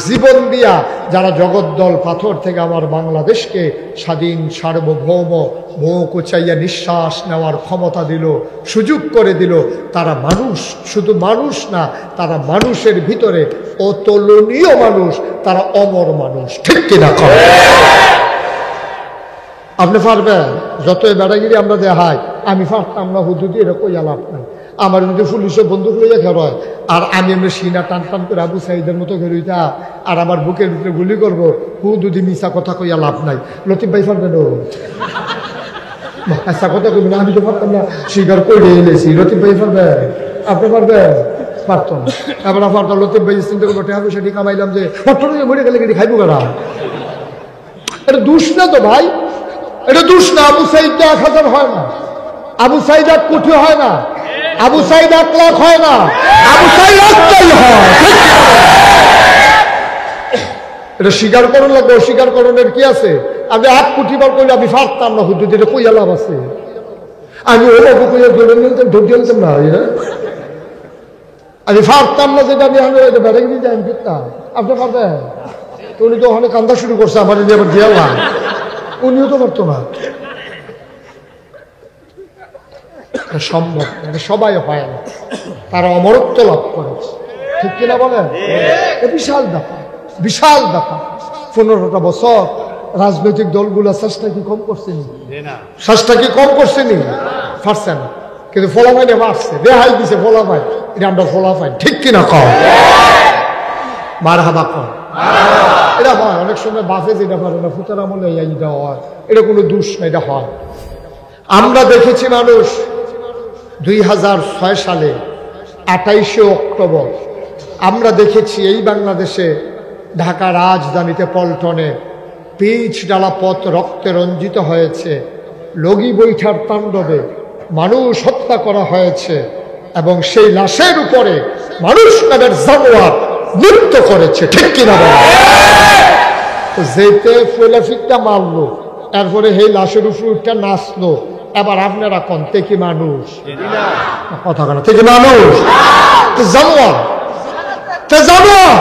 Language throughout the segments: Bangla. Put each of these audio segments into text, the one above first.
জীবন দিয়া যারা জগদ্দল পাথর থেকে আমার বাংলাদেশকে স্বাধীন সার্বভৌম মুখ উঁচাইয়া নিঃশ্বাস নেওয়ার ক্ষমতা দিল, সুযোগ করে দিল, তারা মানুষ, শুধু মানুষ না, তারা মানুষের ভিতরে অতুলনীয় মানুষ, তারা অমর মানুষ। ঠিক কিনা কর? আপনি পারবেন? যতই বেড়াগিরি আমরা দেখাই, আমি পারতাম না, হুদুদি এরকম লাভ নাই। আমার যদি পুলিশে বন্দুক লইয়া খেরয় আর আমি এমনি সিনা টান টান করে আবু সাইদের মতো খেলুইতা আর আমার বুকের ভিতরে গুলি করবো, হুদুদি মিশা কথা কইয়া লাভ নাই। লতিফ ভাই পারবেন? আচ্ছা কথা কইবি না, আমি তো পারতাম না, স্বীকার করে এলেছি। লতিফ ভাই পারবেন? আপনি পারবেন? পারতাম না। এবার পারতাম। লতিফ ভাই চিন্তা করবো টাকা পয়সা ঠিক কামাইলাম যে মরে গেলে কেটে খাইবো কারা? এটা দুষ না তো ভাই, এটা দুষ না। আবু সাইদ 1000 হয় না, আবু সাইদ 1 কোটি হয় না, আবু সাইদ 1 লাখ হয় না, আবু সাইদ একটাই হয়। এটা স্বীকার করুন লাগবে, অস্বীকার করণের কি আছে? আমি 1 কোটি বার করলে আমি পারতাম না, হুদুদ এটা কইয়া লাভ আছে? আমি ও বাবু কইয়া ধরে নিতাম, ধরতে নিতাম না, আমি পারতাম না, যেটা আমি বেড়ে গিয়ে যাই ফিরতাম। আপনি পারবেন? উনি তো ওখানে কান্দা শুরু করছে, আমার আবার গেলাম, উনিও তো পারতো না। সম্ভব, সবাই হয় না, তারা অমরত্ব লাভ করেছে। ঠিক কিনা বলেন? বিশাল ব্যাপার, বিশাল ব্যাপার। 15টা বছর রাজনৈতিক দলগুলো চেষ্টা কি কম করছেনি? চেষ্টা কি কম করছেনি? পারছে না, কিন্তু ফলাফাইনে পারছে, রেহাই দিছে ফলাফাই। এটা আমরা ফলাফাই। ঠিক কিনা কম? মারহাবা কম। এটা হয় অনেক সময়, বাফে যেটা পারে না, ফুতার আমলে এটা হয়, এটা কোনো দোষ না, এটা হয়। আমরা দেখেছি মানুষ 2006 সালে 28শে অক্টোবর আমরা দেখেছি এই বাংলাদেশে ঢাকা রাজধানীতে পল্টনে পিচ ডালা পথ রক্তে রঞ্জিত হয়েছে, লগি বৈঠার তাণ্ডবে মানুষ হত্যা করা হয়েছে এবং সেই লাশের উপরে মানুষ নামের জানোয়ার নৃত্য করেছে। ঠিক কিনা বলে? যেতে ফেলাফিকটা মারলো, তারপরে সেই লাশের উপরে উঠটা নাচলো। এবার আপনারা কোন থেকে মানুষ? কথা কেন থেকে মানুষ? জানোয়ার, জানোয়ার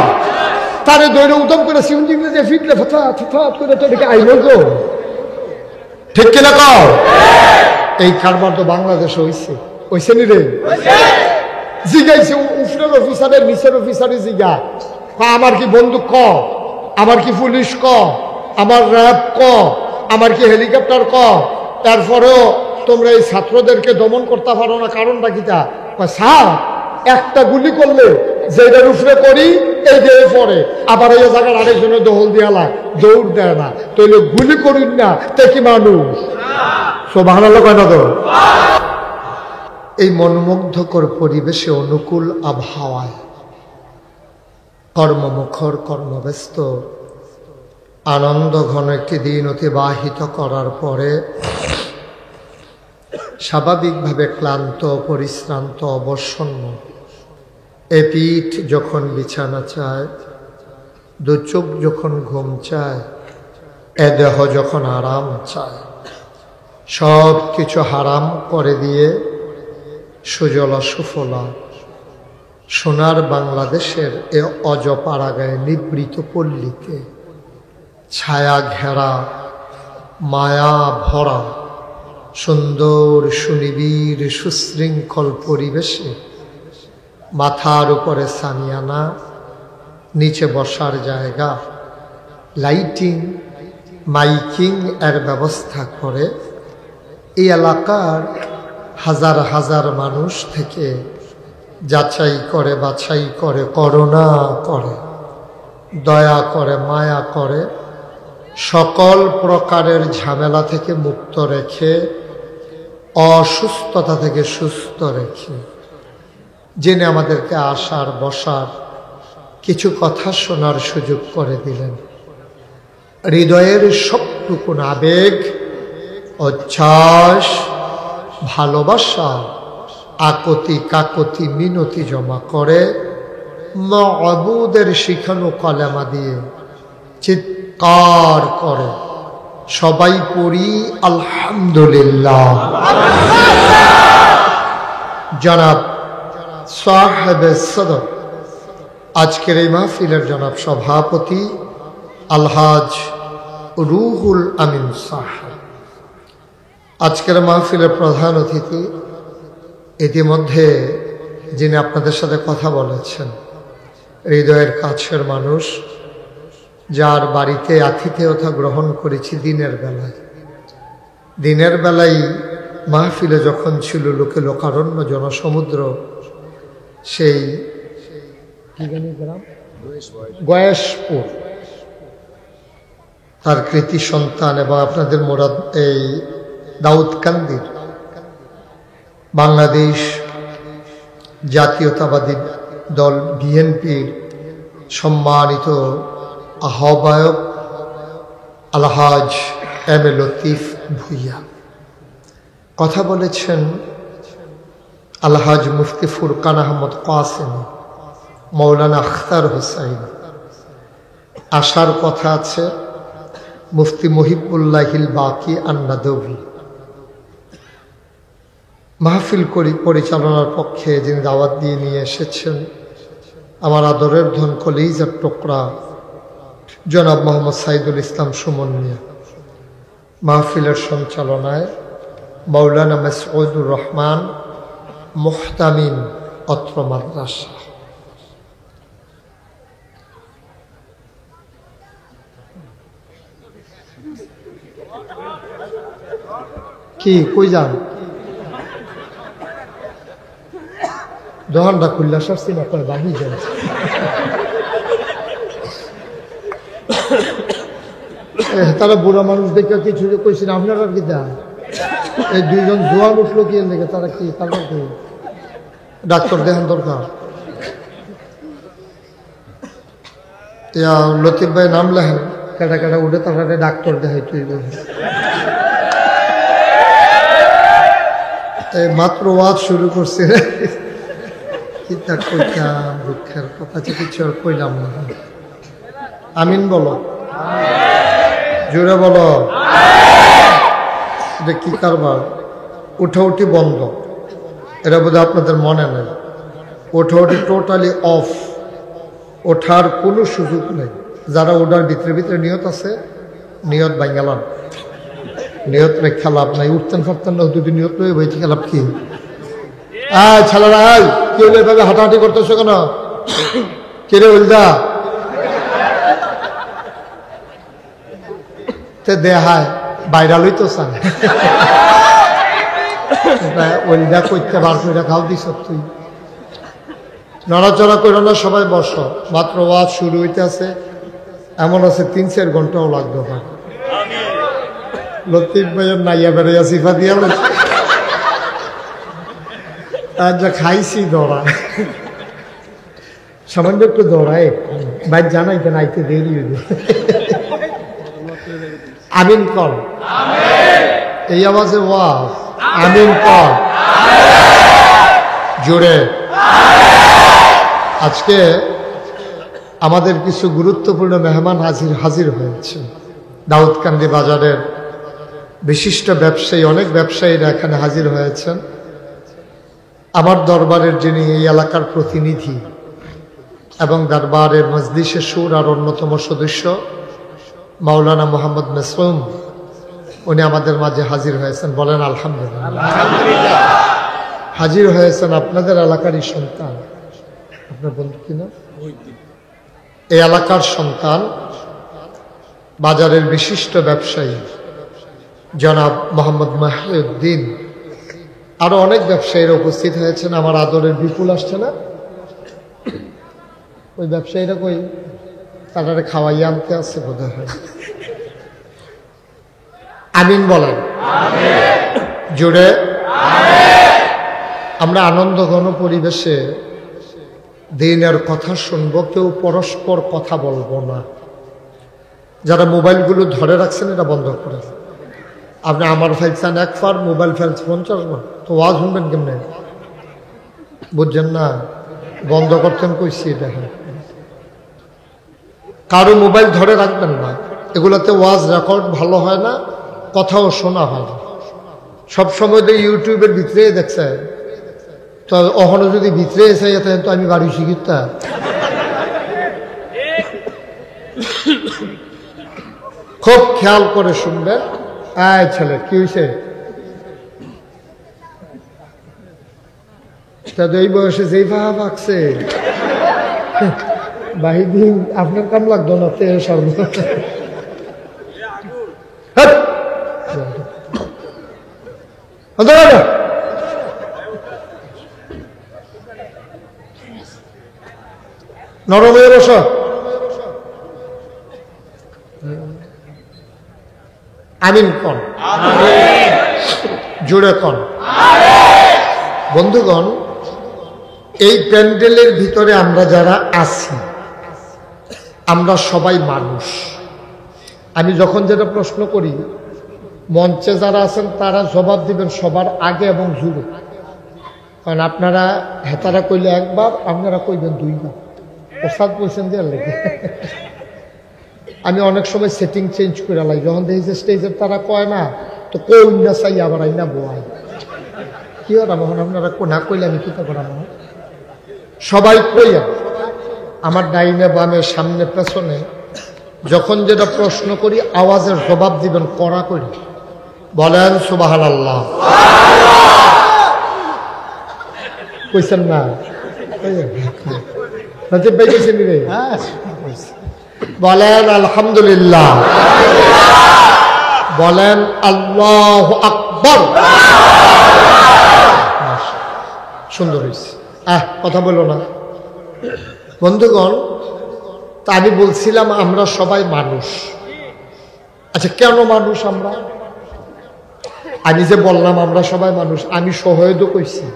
তারে দৈর উদম করে সিউন্ডিং যে ফিটলে ফথাত ফথাত করে তো দেখে আইল তো। ঠিক কিনা কও? এই কারবার তো বাংলাদেশে হইছে, হইছে নি রে? জিগাইছে উপরের অফিসারের নিচের অফিসারে জিগা, আমার কি বন্দুক ক, আমার কি পুলিশ ক, আমার র্যাব ক, আমার কি হেলিকপ্টার ক, তারপরেও তোমরা এই ছাত্রদেরকে দমন করতে পারো না, কারণটা কিটা? স্যার একটা গুলি করলে যেটার উপরে করি এই দিয়ে পড়ে, আবার এই জায়গার আরেকজনের দহল দিয়ালা দৌড় দেয় না, তৈলে গুলি করুন না, তে কি মানুষ? সুবহানাল্লাহ কয় না তো? এই মনোমুগ্ধকর পরিবেশে, অনুকূল আবহাওয়ায়, কর্মমুখর কর্মব্যস্ত আনন্দ ঘন একটি দিন অতিবাহিত করার পরে স্বাভাবিকভাবে ক্লান্ত, পরিশ্রান্ত, অবসন্ন এ পিঠ যখন বিছানা চায়, দু চোখ যখন ঘুম চায়, এ দেহ যখন আরাম চায়, সব কিছু হারাম করে দিয়ে সুজলা সুফলা সোনার বাংলাদেশের এ অজপাড়াগায়ে নিবৃত পল্লীতে ছায়া ঘেরা, মায়া ভরা, সুন্দর সুনিবিড় সুশৃঙ্খল পরিবেশে মাথার উপরে সামিয়ানা, নিচে বসার জায়গা, লাইটিং, মাইকিং এর ব্যবস্থা করে এই এলাকার হাজার হাজার মানুষ থেকে যাচাই করে, বাছাই করে, করুণা করে, দয়া করে, মায়া করে, সকল প্রকারের ঝামেলা থেকে মুক্ত রেখে, অসুস্থতা থেকে সুস্থ রেখে, জেনে আমাদেরকে আসার, বসার, কিছু কথা শোনার সুযোগ করে দিলেন। হৃদয়ের সবটুকুন আবেগ, উচ্ছ্বাস, ভালোবাসা, আকতি কাকতি মিনতি জমা করে মাবুদের শিখানো কলেমা দিয়ে চিৎকার করে সবাই পড়ি আলহামদুলিল্লাহ। জনাব সাহেব সদর আজকের এই মাহফিলের জনাব সভাপতি আলহাজ রুহুল আমিন সাহেব, আজকের মাহফিলের প্রধান অতিথি, ইতিমধ্যে যিনি আপনাদের সাথে কথা বলেছেন, হৃদয়ের কাছের মানুষ, যার বাড়িতে আতিথেয়তা গ্রহণ করেছি দিনের বেলায় মাহফিলে যখন ছিল লোকে লোকারণ্য জনসমুদ্র, সেই গ্রাম গয়েশপুর, তার কৃতি সন্তান এবং আপনাদের মোরাদ এই দাউদকান্দির বাংলাদেশ জাতীয়তাবাদী দল বিএনপির সম্মানিত আহ্বায়ক আলহাজ এম এ লতিফ ভুইয়া কথা বলেছেন। আলহাজ মুফতি ফুরকান আহমদ কাসেম, মৌলানা আখতার হোসাইন, আসার কথা আছে মুফতি মুহিবুল্লাহিল বাকি আন্নাদবি। মাহফিল পরিচালনার পক্ষে যিনি দাওয়াত দিয়ে নিয়ে এসেছেন, আমার আদরের ধন কলিজার টুকরা জনাব মোহাম্মদ সাইদুল ইসলাম সুমন মিয়া। মাহফিলের সঞ্চালনায় মৌলানা মাসউদুর রহমান মুহতামিম অত্র মাদ্রাসা। কি কই যান? দোকানটা খুললা সরছি না, করে বাহি যান। তারা বুড়া মানুষ দেখে কিছু কইছেন, আপনারা কি দেন? এই দুইজন জোয়ান উঠলো কি দেখে, তারা কি তারপর কি ডাক্তার দেখান দরকার? লতিফ ভাই নাম লেখেন, কেটা কেটা উঠে তারা ডাক্তার দেখাই তুই মাত্র ওয়াজ শুরু করছে। কইতাম দুঃখের কথা, কিছু আর কইলাম না। আমিন বলো, জোরে বলো। এটা কি কারবার? উঠাউঠি বন্ধ, এটা বোধহয় আপনাদের মনে নেই। উঠাউঠি টোটালি অফ, ওঠার কোনো সুযোগ নেই। যারা ওঠার ভিতরে নিয়ত আছে, নিয়ত বাঙ্গালাম, নিয়ত রেখা লাভ নাই। উঠতেন ফারতেন না, দুটি নিয়ত রয়ে বইতে খেলাপ কি? ছেলেরা কি হলো এভাবে হাঁটাহাঁটি করতেছো কেন? কিরে উলদা দেহায় বাইরাল হইতো চান ওলদা করতে বার করে খাও দিস। তুই নড়াচড়া করো না, সবাই বসো। মাত্র ওয়াজ শুরু হইতে আছে, এমন আছে 3-4 ঘন্টাও লাগবে। লতিফ ভাইয়ের নাইয়া বেড়াইয়া সিফা দিয়া আর যা খাইছি দৌড়া, সামান্য একটু দৌড়ায় ভাই জানাই কেন আইতে দেরি হইবে। আমিন কর, এই আওয়াজে ওয়াজ আমিন কর জোরে। আজকে আমাদের কিছু গুরুত্বপূর্ণ মেহমান হাজির হয়েছে। দাউদকান্দি বাজারের বিশিষ্ট ব্যবসায়ী, অনেক ব্যবসায়ীরা এখানে হাজির হয়েছেন। আমার দরবারের যিনি এই এলাকার প্রতিনিধি এবং দরবারের মজলিসে সুর আর অন্যতম সদস্য মাওলানা মোহাম্মদ মাসুম, উনি আমাদের মাঝে হাজির হয়েছেন। বলেন আলহামদুলিল্লাহ। হাজির হয়েছেন আপনাদের এলাকারই সন্তান, আপনার বন্ধু কিনা, এই এলাকার সন্তান, বাজারের বিশিষ্ট ব্যবসায়ী জনাব মোহাম্মদ মাহিউদ্দিন। আরো অনেক ব্যবসায়ীরা উপস্থিত হয়েছেন। আমার আদরের বিপুল আসছে না, ওই ব্যবসায়ীরা কই? তারা খাওয়াইয়া আনতে আসছে বোধ হয়। আমিন বলেন জোরে। আমরা আনন্দঘন পরিবেশে দিনের কথা শুনবো, কেউ পরস্পর কথা বলবো না। যারা মোবাইলগুলো ধরে রাখছেন এটা বন্ধ করে। আপনি আমার ফেলছেন 1 ফার, মোবাইল ফেলছে 50 বার, তো ওয়াজ শুনবেন কেমনে? বুঝছেন না? বন্ধ করতেন কইছি। দেখেন, কারো মোবাইল ধরে রাখবেন না, এগুলোতে ওয়াজ রেকর্ড ভালো হয় না, কথাও শোনা হয় না। সবসময় তো ইউটিউবের ভিতরে দেখছে, তো ওখানে যদি ভিতরে এসে যেতেন তো আমি বাড়ি শিখিতাম। খুব খেয়াল করে শুনবেন। আয় ছেলে, কি হয়েছে? এই বয়সে যেই ভাব আঁকছে বাহিদিন আপনার কাম লাগতো না তে সর্ব নরম হয়ে বস। আমিন কন, জুড়ে কন। বন্ধুগণ, এই প্যান্ডেলের ভিতরে আমরা যারা আছি আমরা সবাই মানুষ। আমি যখন যেটা প্রশ্ন করি, মঞ্চে যারা আছেন তারা জবাব দিবেন সবার আগে এবং জুড়ে। কারণ আপনারা হেতারা কইলে একবার, আপনারা কইবেন দুইবার। প্রসাদ বলছেন যে লেগে আমি অনেক সময় সেটিং চেঞ্জ করে লাই। যখন দেখি যে স্টেজের তারা কয় না, তো কই না চাই আবার আইনা বোয়াই কি ওরা মহন আপনারা না কইলে আমি কি করা মহন সবাই কইয়া আমার ডাইনে বামে সামনে পেছনে যখন যেটা প্রশ্ন করি আওয়াজের জবাব দিবেন কড়া করি। বলেন সুবহানাল্লাহ। কইছেন না? রাজীব ভাই কইছেন রে? বলেন আলহামদুলিল্লাহ। বলেন আল্লাহু আকবার। সুন্দর হয়েছে। কথা বলো না বন্ধুগণ। তা আমি বলছিলাম আমরা সবাই মানুষ। আচ্ছা, কেন মানুষ আমরা? আমি যে বললাম আমরা সবাই মানুষ, আমি সহয়ও কইছি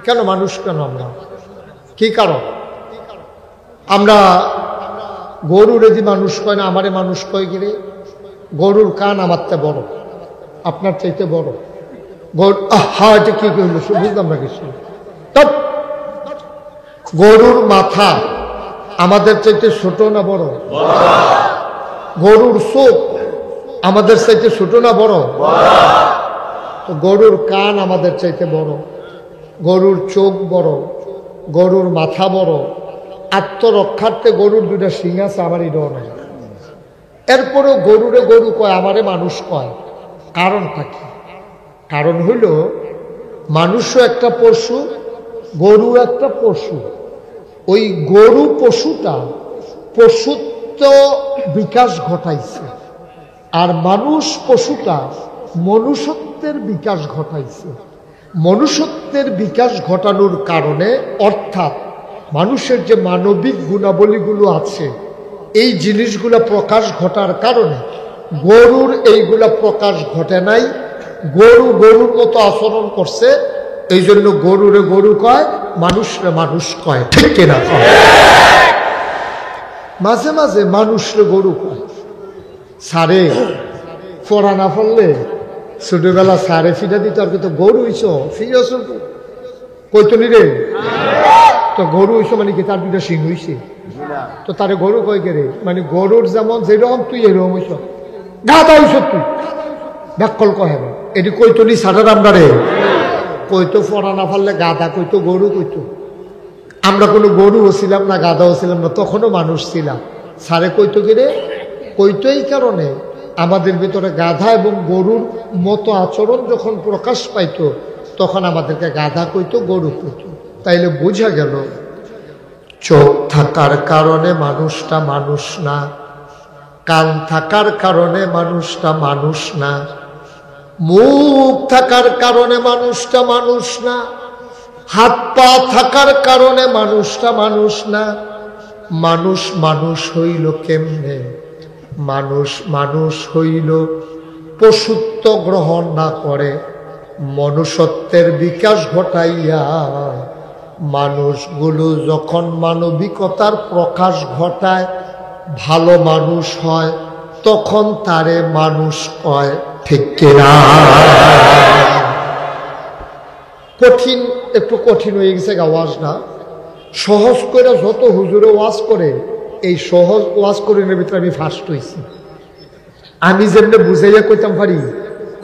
কেন মানুষ, কেন আমরা, কি কারণ? আমরা গরুর যদি মানুষ কয় না, আমারে মানুষ কয় গেলে গরুর কান আমার চেয়ে বড়, আপনার চাইতে বড়। এটা কি কইল বুঝলাম না কিছু। গরুর মাথা আমাদের চাইতে ছোট না বড়? গরুর চোখ আমাদের চাইতে ছোট না বড়? তো গরুর কান আমাদের চাইতে বড়, গরুর চোখ বড়, গরুর মাথা বড়। আত্মরক্ষার্থে গরুর দুটা শিং আছে, আমার এই ডর নাই। এরপরেও গরুরে গরু কয়, আমারে মানুষ কয়। কারণটা কি? কারণ হইল মানুষও একটা পশু, গরু একটা পশু। ওই গরু পশুটা পশুত্ব বিকাশ ঘটাইছে, আর মানুষ পশুটা মনুষ্যত্বের বিকাশ ঘটাইছে। মনুষ্যত্বের বিকাশ ঘটানোর কারণে, অর্থাৎ মানুষের যে মানবিক গুণাবলীগুলো আছে এই জিনিসগুলো প্রকাশ ঘটার কারণে গরুর এইগুলা প্রকাশ ঘটে নাই। গরু গরুর মতো আচরণ করছে, এই জন্য গরুরে গরু কয়, মানুষরে মানুষ কয়। ঠিক কিনা? মাঝে মাঝে মানুষরে গরু কয়। সারে ফোড়া না ফললে ছোটবেলা সারে ফিটা দিত, আর কিন্তু গরু হইছ ফিরেছ কইতনি রে, তো গরু হইছ মানে কি তার দুটা সিং হইছে, তো তারে গরু কয় কে রে, মানে গরুর যেমন যেরকম তুই এরকম হইছ, গাধা হইছ তুই, ব্যাকল কহে না। এটি কইতনি সারার আমরা রে, কইতো ফোড়া না ফেললে গাধা কইতো, গরু কইতো। আমরা কোনো গরু ছিলাম না, গাধাও ছিলাম না, তখনও মানুষ ছিলাম। সারে কইতো কি রে, কইতো এই কারণে আমাদের ভিতরে গাধা এবং গরুর মতো আচরণ যখন প্রকাশ পাইতো তখন আমাদেরকে গাধা কইতো, গরু কইতো। তাইলে বোঝা গেল চোখ থাকার কারণে মানুষটা মানুষ না, কান থাকার কারণে মানুষটা মানুষ না, মুখ থাকার কারণে মানুষটা মানুষ না, হাত পা থাকার কারণে মানুষটা মানুষ না। মানুষ মানুষ হইল কেমনে? মানুষ মানুষ হইল পশুত্ব গ্রহণ না করে মনুষ্যত্বের বিকাশ ঘটাইয়া। মানুষগুলো যখন মানবিকতার প্রকাশ ঘটায়, ভালো মানুষ হয়, তখন তারে মানুষ কয়। ঠিক কিনা? কঠিন, একটু কঠিন হয়ে গেছে ওয়াজ না। সহজ করে যত হুজুরে ওয়াজ করে, এই সহজ ওয়াজ করে ভিতরে আমি ফার্স্ট হয়েছি। আমি যেমনি বুঝাইয়া কইতাম পারি,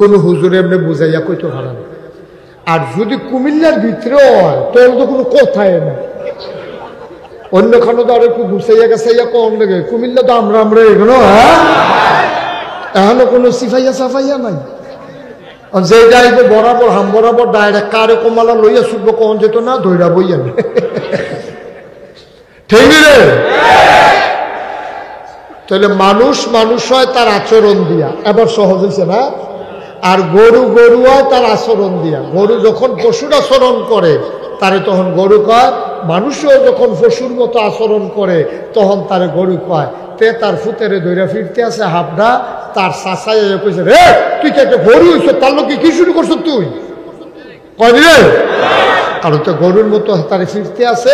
কোন হুজুরে এমনি বুঝাইয়া কইতে পারে না। আর যদি কুমিল্লার ভিতরে হয় তাহলে তো কোনো কথাই না, অন্যখানে তো আর একটু ঘুষাইয়া গেছাইয়া কম লেগে, কুমিল্লা তো আমরা এগুলো, হ্যাঁ এখনো কোনো সিফাইয়া সাফাইয়া নাই। যে যাইব বরাবর হাম বরাবর ডাইরেক্ট কারে কমালা লইয়া ছুটবো কখন যেত না ধৈরা বইয়া না, ঠিক রে? তাহলে মানুষ মানুষ হয় তার আচরণ দিয়া, এবার সহজ হয়েছে না? আর গরু গরু হয় তার আচরণ দিয়া। গরু যখন পশুর আচরণ করে তারে তখন গরু কয়, মানুষও যখন পশুর মতো আচরণ করে তখন তারে গরু কয়। তে তার ফুতেরে ধৈরা ফিরতে আছে হাবডা, তার চাচাই কইছে, রে তুই কি একটা গরু হইছ, তার লোক কি শুরু করছ তুই? কয় রে, কারণ তো গরুর মতো তারে ফিরতে আছে,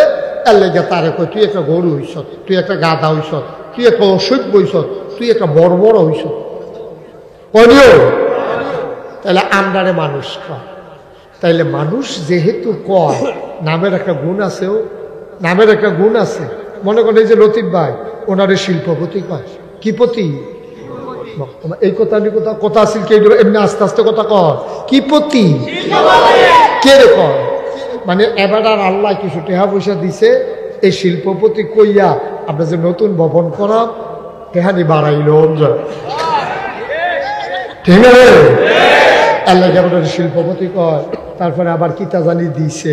এর লেগে তারে কয় তুই একটা গরু হইছ, তুই একটা গাধা হইছ, তুই একটা অসভ্য হইছ, তুই একটা বর্বর হইছ। কয়নিও? তাহলে আমরারে মানুষ কয়। তাইলে মানুষ যেহেতু কয়, নামের একটা গুণ আছে, ও নামের একটা গুণ আছে। মনে করেন এই যে লতিফ ভাই, ওনারে শিল্পপতি কয়। কি পতি? এই কথা কথা আসিল কে, এমনি আস্তে আস্তে কথা কর। কি পতি? কে রে কয়? মানে এবার আর আল্লাহ কিছু টেহা পয়সা দিছে, এই শিল্পপতি কইয়া আমরা যে নতুন ভবন করা টেহানি বাড়াইল, ঠিক আছে? আল্লাহ কেমন শিল্পপতি কয়। তারপরে আবার কিতা জানি দিছে,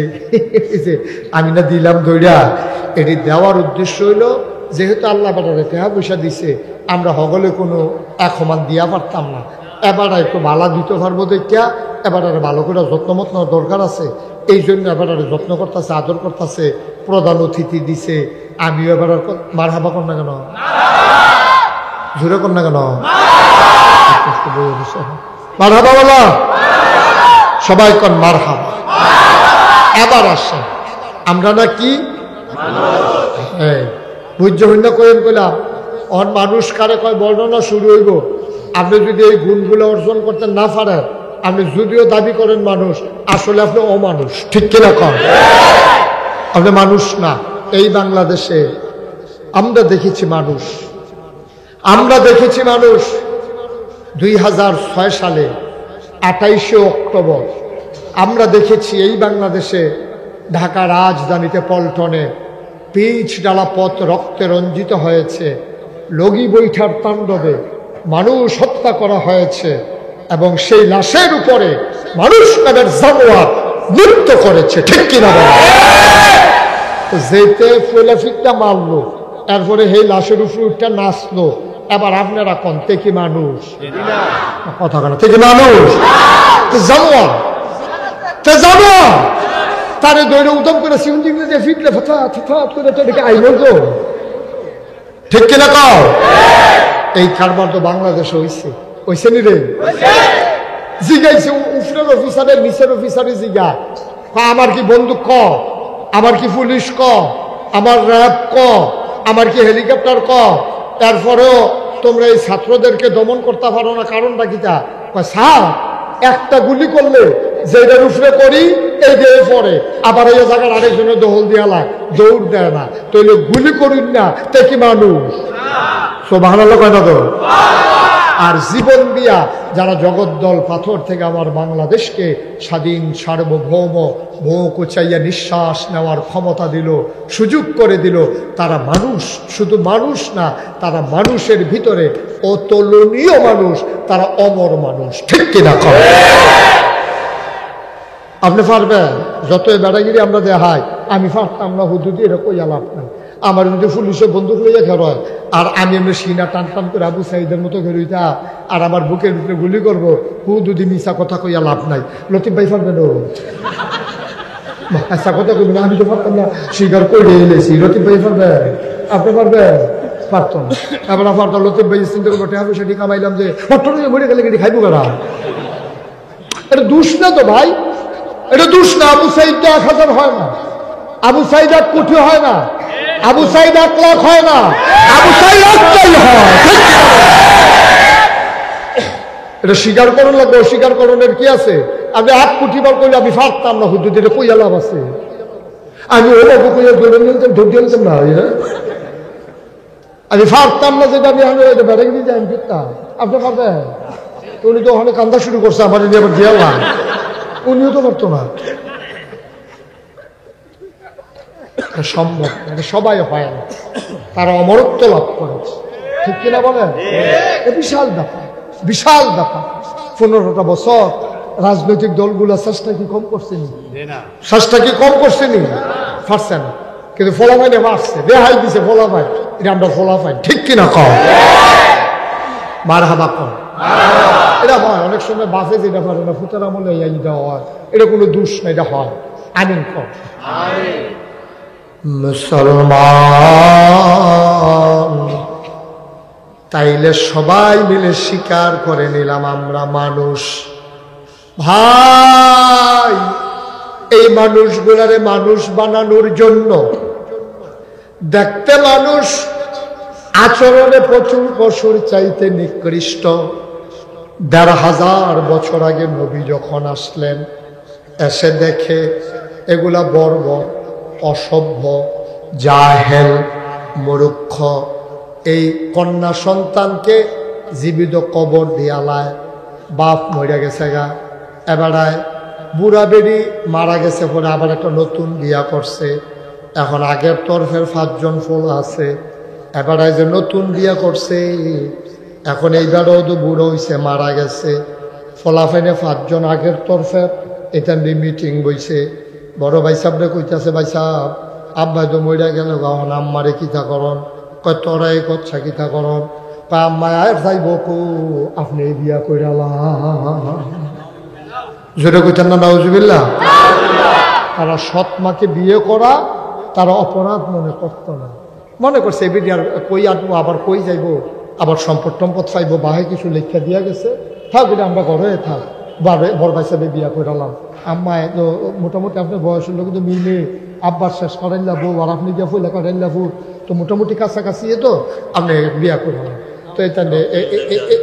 আমি না দিলাম দইরা। এটি দেওয়ার উদ্দেশ্য হইল, যেহেতু আল্লাহ বাটারে টেহা পয়সা দিছে, আমরা হগলে কোনো একমান দিয়া পারতাম না, এবার একটু বালা দিতে পারবো দেখিয়া এবার ভালো করে যত্ন মত নেওয়ার দরকার আছে। এই জন্য এবার যত্ন করতেছে, আদর করতেছে, প্রধান অতিথি দিছে। আমিও এবার মার হাবা কর না কেন, জোরে কর না কেন, মার হাবা বলো সবাই, কন মার হাবা। এবার আসে আমরা না কি বুঝ্য হইন্য করেন কইলাম, অন মানুষ কারে কয় বর্ণনা শুরু হইব। আপনি যদি এই গুণগুলো অর্জন করতে না পারেন, আপনি যদিও দাবি করেন মানুষ, আসলে আপনি অমানুষ, ঠিক কিনা কন? আপনি মানুষ না। এই বাংলাদেশে আমরা দেখেছি মানুষ, 2006 সালে 28শে অক্টোবর আমরা দেখেছি এই বাংলাদেশে ঢাকা রাজধানীতে পল্টনে পিচ ডালা পথ রক্তে রঞ্জিত হয়েছে, লগি বৈঠার তাণ্ডবে মানুষ হত্যা করা হয়েছে, এবং সেই লাশের উপরে মানুষ নামের জানোয়ার নৃত্য করেছে, ঠিক কিনা বলে? যেতে ফেলাফিকটা মারলো, এরপরে সেই লাশের উপরে উঠটা নাচলো। এবার আপনারা কন কি মানুষ? কথা কেন থেকে মানুষ? জানোয়ার, জানোয়ার তারে দৈর উদম করে সিউন্ডিং দিয়ে ফিটলে ফথাৎ করে তো এটাকে আইল তো, ঠিক কিনা কও? এই কারবার তো বাংলাদেশে হইছে নি রে? জিগাইছে উপরের অফিসারের নিচের অফিসারে জিগা, আমার কি বন্দুক ক, আমার কি পুলিশ ক, আমার র্যাব ক, আমার কি হেলিকপ্টার ক, তারপরেও তোমরা এই ছাত্রদেরকে দমন করতে পারো না, কারণটা কিটা? স্যার একটা গুলি করলে যেটার উপরে করি এই দিয়ে পড়ে, আবার এই জায়গার আরেকজনের দহল দিয়ালা দৌড় দেয় না, তাইলে গুলি করুন না, তে কি মানুষ? সুবহানাল্লাহ কয় না তো? আর জীবন দিয়া যারা জগদ্দল পাথর থেকে আমার বাংলাদেশকে স্বাধীন সার্বভৌম ভৌ কোচাইয়া নিঃশ্বাস নেওয়ার ক্ষমতা দিল, সুযোগ করে দিল, তারা মানুষ, শুধু মানুষ না, তারা মানুষের ভিতরে অতুলনীয় মানুষ, তারা অমর মানুষ, ঠিক কিনা কয়? আপনি পারবেন? যতই বেড়াগিরি আমরা দেখাই, আমি পারতাম না হুদুদি, এটা কই আলাপ নাই। আমার যদি পুলিশে বন্দুক লইয়া খেরয় আর আমি এমনি সিনা টান টান করে আবু সাইদের মতো খেরইতা আর আমার বুকের ভিতরে গুলি করবো, হুদুদি মিশা কথা কইয়া লাভ নাই। লতিফ ভাই পারবেন? আচ্ছা কথা কইবেন না, আমি তো পারতাম না, স্বীকার করে এলেছি। লতিফ ভাই পারবেন? আপনি পারবেন? পারতাম না। এবার পারতাম। লতিফ ভাই চিন্তা করবো টাকা পয়সা ঠিক কামাইলাম যে হট্টনে মরে গেলে কেটে খাইবো কারা? এটা দুষ না তো ভাই, এটা দুষ না। আবু সাইদটা 1000 হয় না, আবু সাইদ 1 কোটি হয় না, আবু সাইদ 1 লাখ হয় না, আবু সাইদ একটাই হয়। এটা স্বীকার করুন লাগবে, অস্বীকার করণের কি আছে? আমি 8 কোটি বার করলে আমি পারতাম না হুদুদ, এটা কই লাভ আছে? আমি ও বাবু কইয়া ধরে নিতাম, ধরে নিতাম না, আমি পারতাম না, যেটা আমি বেড়ে গিয়ে যাই ফিরতাম। আপনি পারবেন? উনি তো ওখানে কান্দা শুরু করছে, আমার নিয়ে আবার দিয়ালাম, উনিও তো পারতো না। সম্ভব, সবাই হয় না, তারা অমরত্ব লাভ করেছে, ঠিক কিনা বলেন? বিশাল ব্যাপার, বিশাল ব্যাপার। 15টা বছর রাজনৈতিক দলগুলো চেষ্টা কি কম করছেনি? চেষ্টা কি কম করছেনি? পারছে না, কিন্তু ফলাফাইনে মারছে, রেহাই দিছে ফলাফাই, এটা আমরা ফলাফাই, ঠিক কিনা কম? মার হাবা কম, এটা হয় অনেক সময় বাসে যেটা পারে না, ফুতার আমলে এইটা হয়, এটা কোনো দোষ না, এটা হয়। আমিন কম। মুসলমান তাইলে সবাই মিলে স্বীকার করে নিলাম আমরা মানুষ। ভাই, এই মানুষগুলারে মানুষ বানানোর জন্য দেখতে মানুষ, আচরণে প্রচুর পশুর চাইতে নিকৃষ্ট। 1500 বছর আগে নবী যখন আসলেন, এসে দেখে এগুলা বর্বর, অসভ্য, জাহেল, মূর্খ। এই কন্যা সন্তানকে জীবিত কবর দিয়ালায়, বাপ মরে গেছে গা, এবারায় বুড়া বেড়ি মারা গেছে, পরে আবার একটা নতুন বিয়া করছে। এখন আগের তরফের 5 জন ফুল আছে, এবারায় যে নতুন বিয়া করছে, এখন এইবারও তো বুড়ো হইছে, মারা গেছে। ফলাফাইনে 5 জন আগের তরফের এটা নিয়ে মিটিং বইছে। বড় ভাই সাহেবরে কইতেছে, ভাই সাহেব আব্বাই তো মরিয়া গেল, এখন আম্মারে কিতা করন? কয় তোরাই কচ্ছা কিতা করন? কয় আম্মা আর যাইব কো, আপনি বিয়া কইরালা। জোরে কইতেন না নাউজুবিল্লাহ? তারা সৎ মাকে বিয়ে করা তারা অপরাধ মনে করতো না, মনে করছে এবিডি আর কই আনবো, আবার কই যাইব, আবার সম্পদ টম্পদ চাইবো, বাহে কিছু লেখা দিয়া গেছে, থাক এটা আমরা ঘরে থাক। বড় ভাই সাহেব বিয়া করালাম, আম্মা তো মোটামুটি আপনার বয়সের লোক কিন্তু মিলে আব্বার শেষ করেন লাবো, আর আপনি গিয়া ফুলা করেন লাবো, তো মোটামুটি কাছাকাছি তো আপনি বিয়া করালাম। তো এটা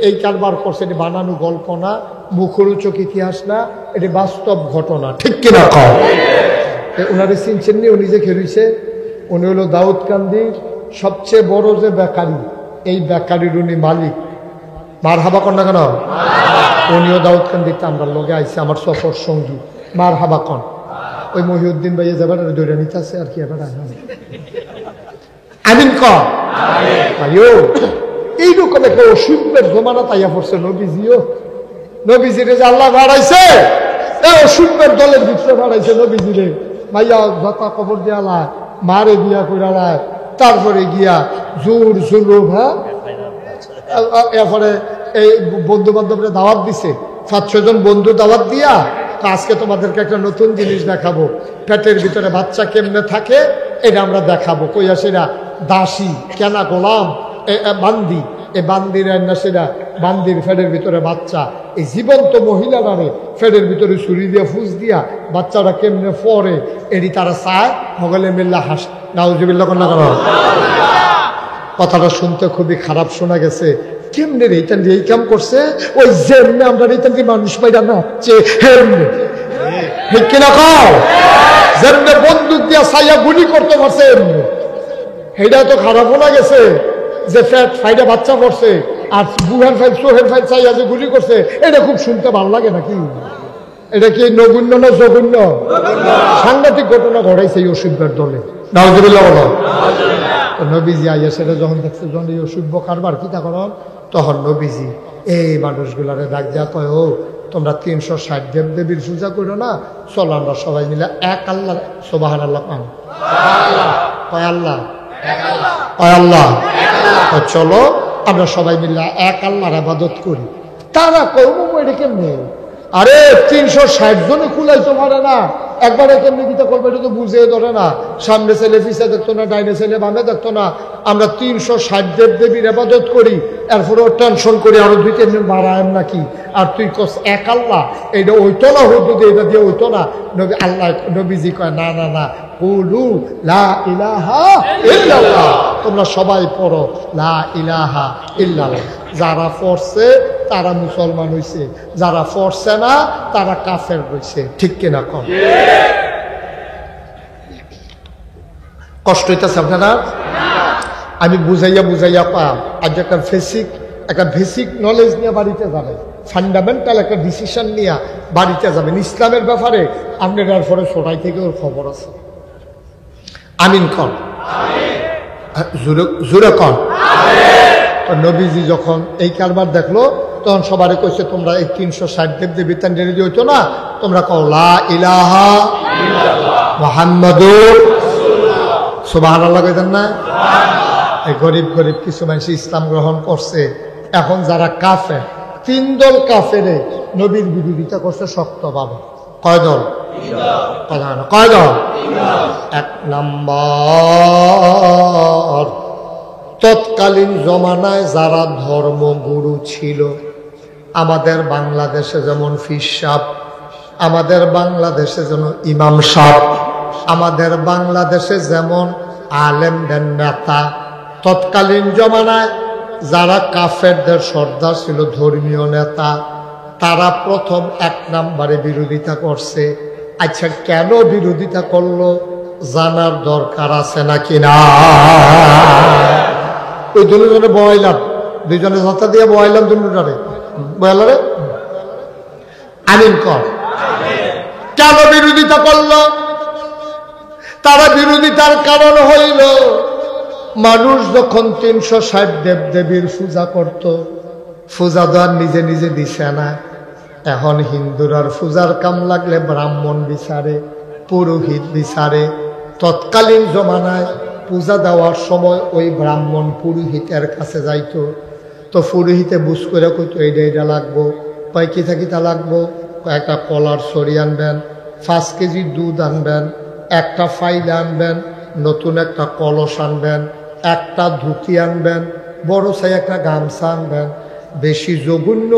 এই কারবার করছে, এটি বানানো গল্প না, মুখরোচক ইতিহাস না, এটি বাস্তব ঘটনা, ঠিক কিনা কম? ওনারে চিনছেন নি? উনি যে খেলছে, উনি হলো দাউদকান্দির সবচেয়ে বড় যে বেকারি, এই বেকারির উনি মালিক। মার হাবা কন না কেন? উনিও দাউদকান্দিতে আমরা লগে আইসে, আমার সফর সঙ্গী। মার হাবা কন। ওই মহিউদ্দিন ভাইয়া যাবার দৈরা নিতে আছে আর কি, এবার আমিন কন। এইরকম একটা অসুখের জমানা তাইয়া পড়ছে নবীজিও। নবীজিরে যে আল্লাহ বাড়াইছে, এই অসুখের দলের ভিতরে বাড়াইছে নবীজিরে। মাইয়া যথা কবর দিয়ালা, মারে বিয়া কইরালায়, তারপরে গিয়া জোর জুলুম, হ্যাঁ, এরপরে এই বন্ধু বান্ধবরা দাওয়াত দিছে, 5-6 জন বন্ধু দাওয়াত দিয়া, আজকে তোমাদেরকে একটা নতুন জিনিস দেখাবো, পেটের ভিতরে বাচ্চা কেমনে থাকে এটা আমরা দেখাবো। কইয়া সেরা দাসী কেনা গোলাম বান্দি, এই বান্দির সেরা বান্দির ফেডের ভিতরে বাচ্চা, এই জীবন্ত মহিলারা ফেডের ভিতরে ছুরি দিয়া ফুস দিয়া বাচ্চারা কেমনে পরে এটি তারা চায়, হগলে মিল্লা হাস। নাউজুবিল্লাহ কন্যা কেন? কথাটা শুনতে খুবই খারাপ শোনা গেছে। কেমনে রে এইটান এই কাম করছে, ওই যেমনি আমরা এইটান মানুষ পাইরা নাচছে, হেমনে ঠিক কিনা কও? যেমনে বন্দুক দিয়া ছাইয়া গুলি করতে পারছে এমনি, এইটা তো খারাপ শোনা গেছে। যে ফ্যাট ফাইডে বাচ্চা পড়ছে আর বুহের ফাইল সোহের ফাইল চাইয়া যে গুলি করছে, এটা খুব শুনতে ভালো লাগে নাকি? এটা কি নগণ্য না জঘন্য? সাংঘাতিক ঘটনা ঘটাইছে এই অসভ্যের দলে। নাউজুবিল্লাহ বলো। নবীজি আইয়া সেটা যখন দেখছে, যখন এই অসভ্য কারবার কিতা করন, তখন নবীজি এই মানুষগুলারে ডাক দেয়া কয়, ও তোমরা 360 দেব দেবীর পূজা করো না, চলো আমরা সবাই মিলে এক আল্লাহ, সুবহানাল্লাহ পান, কয় আল্লাহ, কয় আল্লাহ, চলো আমরা সবাই মিলে এক আল্লাহর ইবাদত করি। তারা করবো এটা কেমনে? আরে 360 জনে কুলাইতে পারে না, একবারে কেমনি কিতা করবে এটা তো বুঝে ধরে না। সামনে ছেলে পিছে দেখতো না, ডাইনে ছেলে বামে দেখতো না। আমরা 360 দেব দেবীর ইবাদত করি, এরপরেও টেনশন করি আরো 2-3 দিন বাড়ায় নাকি। আর তুই কস এক আল্লাহ, এইটা ওইতো না, হইতো এটা দিয়ে ওইতো না। নবী আল্লাহ নবীজি কয় না না না, কুলু লা ইলাহা ইল্লাল্লাহ, তোমরা সবাই পড়ো লা ইলাহা ইল্লাল্লাহ। যারা পড়ছে তারা মুসলমান হইছে, যারা পড়ছে না তারা কাফের হইছে, ঠিক কিনা কম? কষ্ট হইতেছে আপনারা? আমি বুঝাইয়া বুঝাইয়া পাম। আজ একটা বেসিক নলেজ নিয়ে বাড়িতে যাবেন, ফান্ডামেন্টাল একটা ডিসিশন নিয়ে বাড়িতে যাবেন ইসলামের ব্যাপারে। আপনার এরপরে ছোটাই থেকে ওর খবর আছে। আমিন কন, জোরে কন। নবীজি যখন এই কারবার দেখলো তখন সবারই কইছে তোমরা এই 360 দেবদেবী তান রেডি হইতো না, তোমরা কও লা ইলাহা মুহাম্মাদুর সুবহানাল্লাহ কইতেন না? এই গরিব গরিব কিছু মানুষ ইসলাম গ্রহণ করছে। এখন যারা কাফের, 3 দল কাফেরে নবীর বিরোধিতা করছে শক্তভাবে। কয় দল? কয় দল? 1 নম্বর, তৎকালীন জমানায় যারা ধর্মগুরু ছিল, আমাদের বাংলাদেশে যেমন পীর সাহেব, আমাদের বাংলাদেশে যেমন ইমাম সাহেব, আমাদের বাংলাদেশে যেমন আলেমদের নেতা, তৎকালীন জমানায় যারা কাফেরদের সর্দার ছিল, ধর্মীয় নেতা, তারা প্রথম 1 নম্বরে বিরোধিতা করছে। আচ্ছা, কেন বিরোধিতা করলো জানার দরকার আছে নাকি না? ওই দুজনে বয়াইলাম, দুজনে যাত্রা দিয়ে বয়াইলাম, দুজনে বয়ালারে আমিন কর। কেন বিরোধিতা করলো? তারা বিরোধিতার কারণ হইল মানুষ যখন 360 দেবদেবীর পূজা করত, পূজা দেওয়ার নিজে নিজে দিছে না। এখন হিন্দুরার পূজার কাম লাগলে ব্রাহ্মণ বিচারে, পুরোহিত বিচারে। তৎকালীন জমানায় পূজা দেওয়ার সময় ওই ব্রাহ্মণ পুরোহিতের কাছে যাইতো, তো পুরোহিতে বুঝ করে কইতো এইটা এইটা লাগবো, কয় কিতা কিতা লাগবো, একটা কলার ছড়ি আনবেন, 5 কেজি দুধ আনবেন, একটা ফাইল আনবেন, নতুন একটা কলস আনবেন, একটা ধুতি আনবেন, বড় চাই একটা গামছা আনবেন। বেশি জঘন্য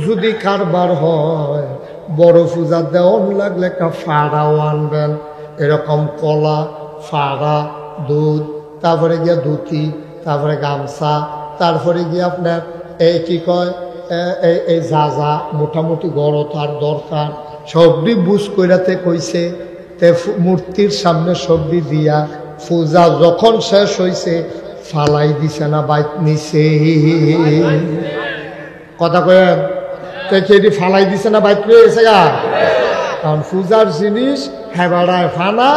যদি কারবার হয়, বড় পূজা দেওয়ান লাগলে একটা ফাড়াও আনবেন। এরকম কলা, ফাড়া, দুধ, তারপরে গিয়া ধুতি, তারপরে গামছা, তারপরে গিয়ে আপনার এই কি কয় এই যা যা মোটামুটি গড় তার দরকার সবই বুঝ কইরাতে কইছে। তে মূর্তির সামনে সবজি দিয়া পূজা যখন শেষ হয়েছে ফালাই দিছে না বাইক নিছে? কথা কয়েন কেডি ফালাই দিছে না বাইক নিয়ে গেছে গা? কারণ পূজার জিনিস হেবাড়ায় ফানা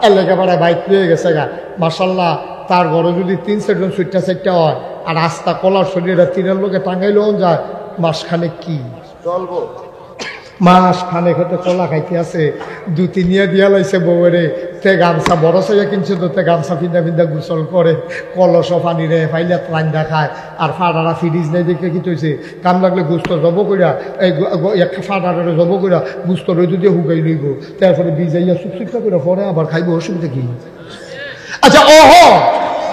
এলাকা বাড়ায় বাইক নিয়ে গেছে গা। মাসাল্লাহ, তার ঘরে যদি 3-4 জন 4টা হয় আর রাস্তা কলার শরীরে 3 লোকে টাঙ্গাইলেও যায়, মাসখানে কি চলবো? মাস খানে হতে কলা খাইতে আছে, 2-3 নিয়ে দিয়া লাইছে বউরে। তে গামছা বড় সাইয়া কিনছে, তো তে গামছা ফিন্দা ফিন্দা গোসল করে, কলস পানি রে ফাইলে রান্দা খায়। আর ফাড়ারা ফ্রিজ নেই দেখে কি হয়েছে, কাম লাগলে গুস্ত জব কইরা এই ফাড়ারে জব কইরা গুস্ত রই দিয়ে হুকাই লইব, তারপরে ভিজাইয়া চুপচুপটা করে পরে আবার খাইব, অসুবিধা কি? আচ্ছা,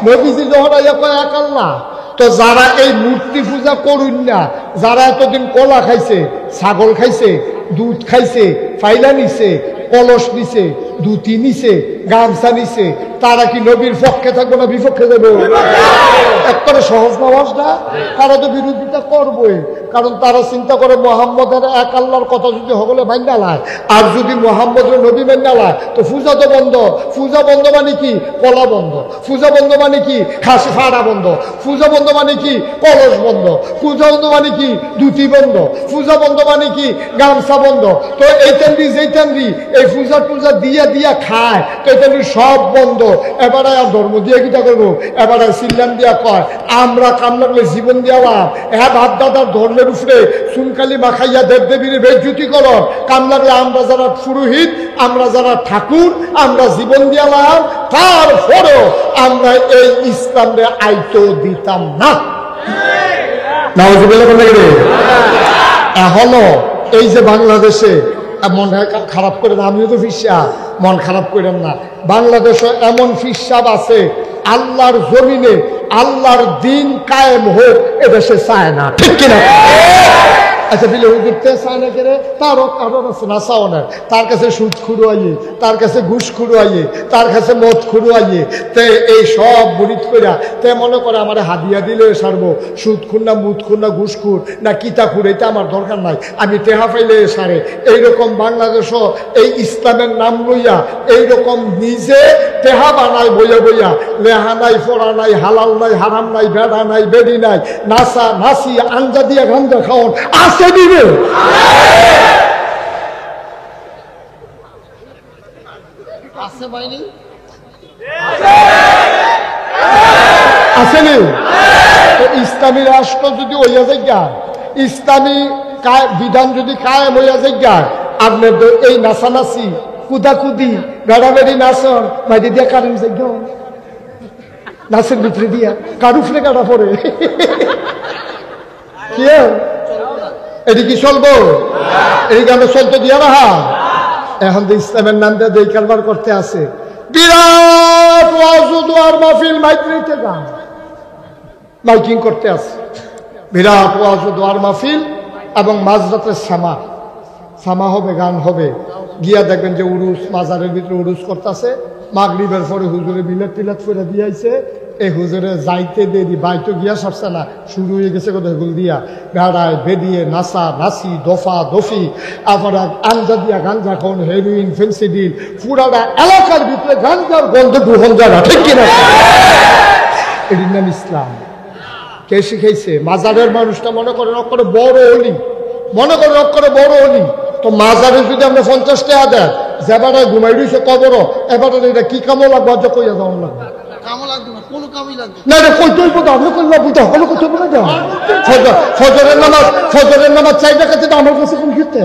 নবীজি যখন আইয়া কয় এক আল্লাহ, তো যারা এই মূর্তি পূজা করুন না, যারা এতদিন কলা খাইছে, ছাগল খাইছে, দুধ খাইছে, ফাইলা নিছে, কলস নিছে, ধুতি নিছে, গামছা নিছে, তারা কি নবীর পক্ষে থাকবো না বিপক্ষে যাবো? একবারে সহজ নামাজ না? তারা তো বিরোধিতা করবই, কারণ তারা চিন্তা করে মোহাম্মদের এক আল্লাহর কথা যদি হগলে মাইনা লায়, আর যদি মোহাম্মদের নবী মাইনা লায় তো পূজা তো বন্ধ। পূজা বন্ধ মানে কি? কলা বন্ধ। পূজা বন্ধ মানে কি? খাসি ফাড়া বন্ধ। পূজা বন্ধ মানে কি? কলস বন্ধ। পূজা বন্ধ মানে কি? ধুতি বন্ধ। পূজা বন্ধ মানে কি? গামছা বন্ধ। তো এই তেন্দি যেই তেন্দি এই পূজা টুজা দিয়া দিয়া খায়, তো এই তেন্দি সব বন্ধ। এবারে আর ধর্ম দিয়ে কিটা করবো? এবারে সিল্লান দিয়া কয় আমরা কাম লাগলে জীবন দিয়ালাম। হ্যাঁ, বাপ দাদার ধর্মের উপরে চুনকালি মাখাইয়া দেবদেবীর বেজ্জুতি করন। কাম লাগলে আমরা যারা পুরোহিত, আমরা যারা ঠাকুর, আমরা জীবন দিয়ালাম, তারপরেও আমরা এই ইসলামে আইতো দিতাম না। এখনো এই যে বাংলাদেশে মন খারাপ করেন, আমিও তো ফিসা, মন খারাপ করেন না। বাংলাদেশে এমন ফিসাব আছে, আল্লাহর জমিনে আল্লাহর দিন কায়েম হোক এদেশে চায় না, ঠিক কিনা? আচ্ছা, বিলে হুজুরতে চায় না কেন? তারও কারণ আছে না চাওয়ার। তার কাছে সুদ খুঁড়াইয়ে, তার কাছে ঘুষ খুঁড়াইয়ে, তার কাছে মদ খুঁড়াইয়ে, তে এই সব মুরিদ কইরা তে মনে করে আমার হাদিয়া দিলে সারবো। সুদ খুর না, মুদ খুর না, ঘুষ খুর না, কিতা খুর, এটা আমার দরকার নাই, আমি টেহা পাইলে সারে। এইরকম বাংলাদেশও এই ইসলামের নাম লইয়া এইরকম নিজে টেহা বানায় বইয়া বইয়া, লেহা নাই, ফোড়া নাই, হালাল নাই, হারাম নাই, বেড়া নাই, বেডি নাই, নাচা নাচি, আঞ্জা দিয়া গাঞ্জা খাওয়ান আছে দিবে। আছে বাইনি আসেনি? ইসলামী রাষ্ট্র যদি হইয়া যায়, ইসলামী বিধান যদি কায়েম হইয়া যায়, আপনার এই নাচানাচি কুদাকুদি গাড়াগাড়ি নাচন বাইরে দিয়া কারেন্ট যাই নাচের ভিতরে দিয়া কারুফরে কাটা পড়ে কি এটি কি চলবো? এদিকে আমরা চলতে দিয়া রাহা। এখন তো ইসলামের নাম দিয়ে দুই কারবার করতে আছে। বিরাট ওয়াজুদুয়ার মাহফিল মাইত্রীতে গান মাইকিং করতে আছে। বিরাট ওয়াজুদুয়ার মাহফিল এবং মাঝরাতের সামা হবে, গান হবে। গিয়া দেখবেন যে উরুস, মাজারের ভিতরে উরুস করতেছে। মাগরিবের পরে হুজুরে মিলাদ টিলাদ করে দিয়েছে। এই হুজুরে যাইতে দেরি বাইতো গিয়া সরছে না, শুরু হয়ে গেছে গোল দিয়া বেড়ায় বেরিয়ে নাচা নাচি দফা দফি, আবার আঞ্জা দিয়া গাঞ্জা খাওন, হেরোইন ফেন্সিডিল, পুরাটা এলাকার ভিতরে গাঞ্জার গন্ধ গ্রহণ যারা, ঠিক কিনা? এটির নাম ইসলাম। কে শিখাইছে? মাজারের মানুষটা মনে করেন অক্ষরে বড় অলি, মনে করেন অক্ষরে বড় অলি। তো মাজারে যদি আমরা 50 টাকা দেয়, যেবারে ঘুমাই রয়েছে কবর, এবারে এটা কি কামো লাগবে? অজ কইয়া যাওয়া লাগবে না রে, কইতেই বোধ আপনি করলাম বুঝতে হলো কোথাও বলে দেওয়া। ফজরের নামাজ 4 টাকাতে আমার কাছে কোন ক্ষেত্রে